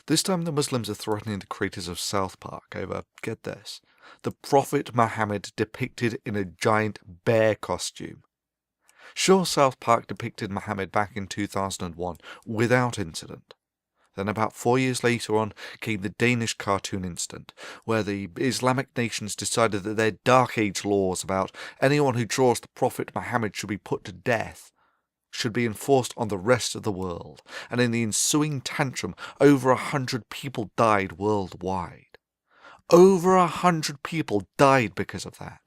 This time the Muslims are threatening the creators of South Park over, get this, the Prophet Muhammad depicted in a giant bear costume. Sure, South Park depicted Muhammad back in 2001 without incident. Then about 4 years later on came the Danish cartoon incident, where the Islamic nations decided that their Dark Age laws about anyone who draws the Prophet Muhammad should be put to death should be enforced on the rest of the world, and in the ensuing tantrum over 100 people died worldwide. Over 100 people died because of that.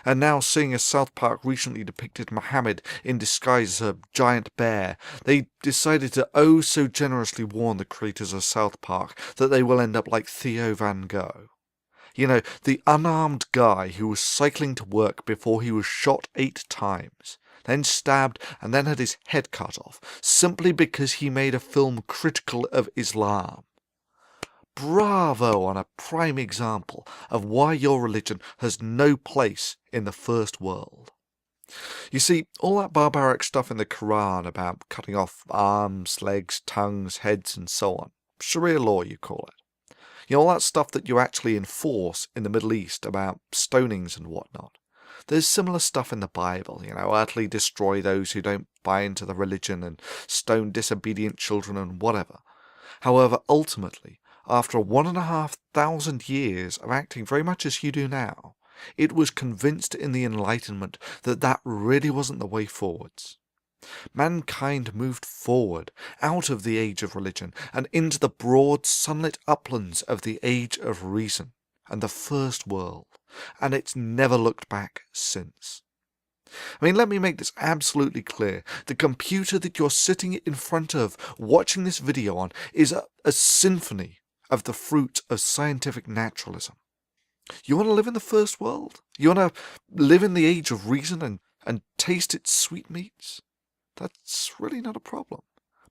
And now, seeing as South Park recently depicted Muhammad in disguise as a giant bear, they decided to oh so generously warn the creators of South Park that they will end up like Theo Van Gogh. You know, the unarmed guy who was cycling to work before he was shot 8 times, then stabbed and then had his head cut off, simply because he made a film critical of Islam. Bravo on a prime example of why your religion has no place in the first world. You see, all that barbaric stuff in the Quran about cutting off arms, legs, tongues, heads and so on, Sharia law you call it. You know, all that stuff that you actually enforce in the Middle East about stonings and whatnot. There's similar stuff in the Bible, you know, utterly destroy those who don't buy into the religion and stone disobedient children and whatever. However, ultimately, after 1,500 years of acting very much as you do now, it was convinced in the Enlightenment that that really wasn't the way forwards. Mankind moved forward out of the age of religion and into the broad sunlit uplands of the age of reason and the first world, and it's never looked back since. I mean, let me make this absolutely clear. The computer that you're sitting in front of, watching this video on, is a symphony of the fruit of scientific naturalism. You want to live in the first world? You want to live in the age of reason and taste its sweetmeats? That's really not a problem.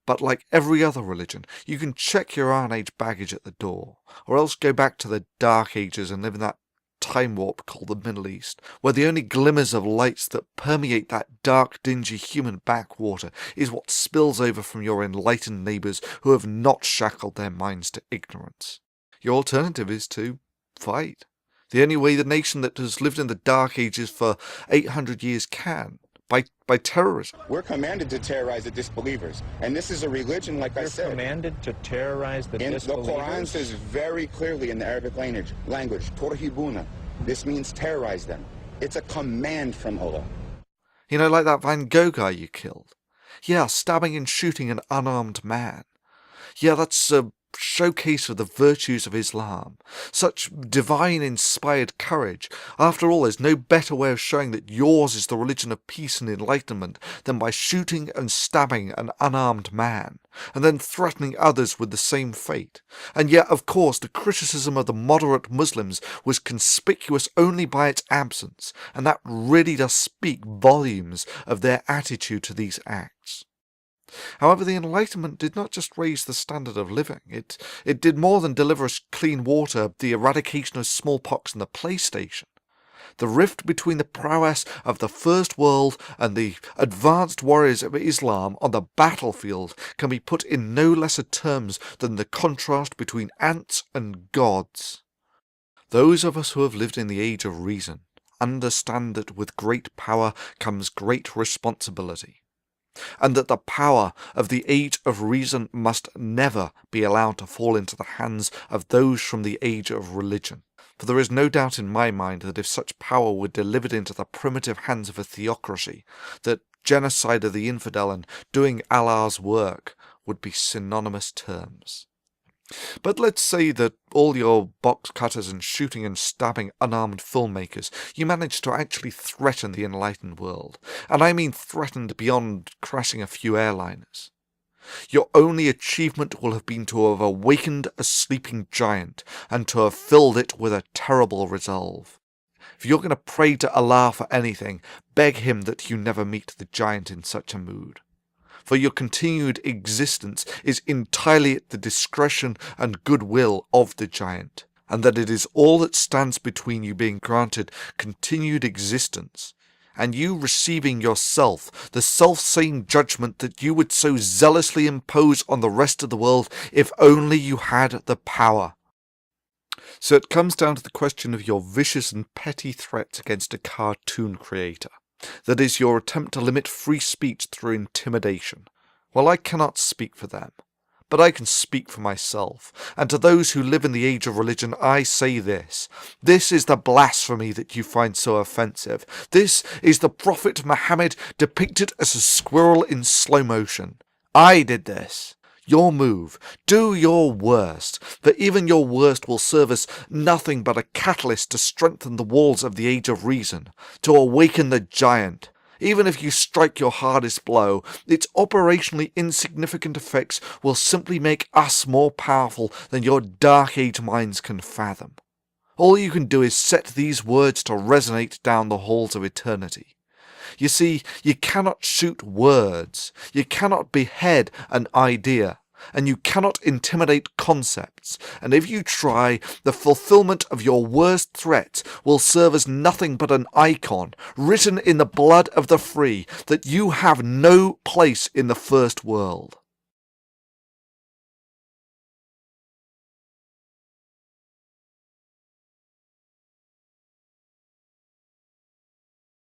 But like every other religion, you can check your Iron Age baggage at the door, or else go back to the Dark Ages and live in that time warp called the Middle East, where the only glimmers of lights that permeate that dark, dingy human backwater is what spills over from your enlightened neighbours who have not shackled their minds to ignorance. Your alternative is to fight. The only way the nation that has lived in the Dark Ages for 800 years can, by terrorism. We're commanded to terrorize the disbelievers, and this is a religion, like I said. You're commanded to terrorize the disbelievers? The Quran says very clearly in the Arabic language, Torhibuna. This means terrorize them. It's a command from Allah. You know, like that Van Gogh guy you killed. Yeah, stabbing and shooting an unarmed man. Yeah, that's a showcase of the virtues of Islam. Such divine-inspired courage. After all, there's no better way of showing that yours is the religion of peace and enlightenment than by shooting and stabbing an unarmed man, and then threatening others with the same fate. And yet, of course, the criticism of the moderate Muslims was conspicuous only by its absence, and that really does speak volumes of their attitude to these acts. However, the Enlightenment did not just raise the standard of living, it did more than deliver us clean water, the eradication of smallpox and the PlayStation. The rift between the prowess of the First World and the advanced warriors of Islam on the battlefield can be put in no lesser terms than the contrast between ants and gods. Those of us who have lived in the age of reason understand that with great power comes great responsibility, and that the power of the age of reason must never be allowed to fall into the hands of those from the age of religion. For there is no doubt in my mind that if such power were delivered into the primitive hands of a theocracy, that genocide of the infidel and doing Allah's work would be synonymous terms. But let's say that all your box cutters and shooting and stabbing unarmed filmmakers, you managed to actually threaten the enlightened world. And I mean threatened beyond crashing a few airliners. Your only achievement will have been to have awakened a sleeping giant and to have filled it with a terrible resolve. If you're going to pray to Allah for anything, beg him that you never meet the giant in such a mood. For your continued existence is entirely at the discretion and goodwill of the giant, and that it is all that stands between you being granted continued existence and you receiving yourself the self-same judgment that you would so zealously impose on the rest of the world if only you had the power. So it comes down to the question of your vicious and petty threats against a cartoon creator. That is, your attempt to limit free speech through intimidation. Well, I cannot speak for them, but I can speak for myself, and to those who live in the age of religion I say this. This is the blasphemy that you find so offensive. This is the Prophet Muhammad depicted as a squirrel in slow motion. I did this. Your move. Do your worst, for even your worst will serve as nothing but a catalyst to strengthen the walls of the Age of Reason, to awaken the giant. Even if you strike your hardest blow, its operationally insignificant effects will simply make us more powerful than your Dark Age minds can fathom. All you can do is set these words to resonate down the halls of eternity. You see, you cannot shoot words, you cannot behead an idea, and you cannot intimidate concepts, and if you try, the fulfillment of your worst threat will serve as nothing but an icon, written in the blood of the free, that you have no place in the first world.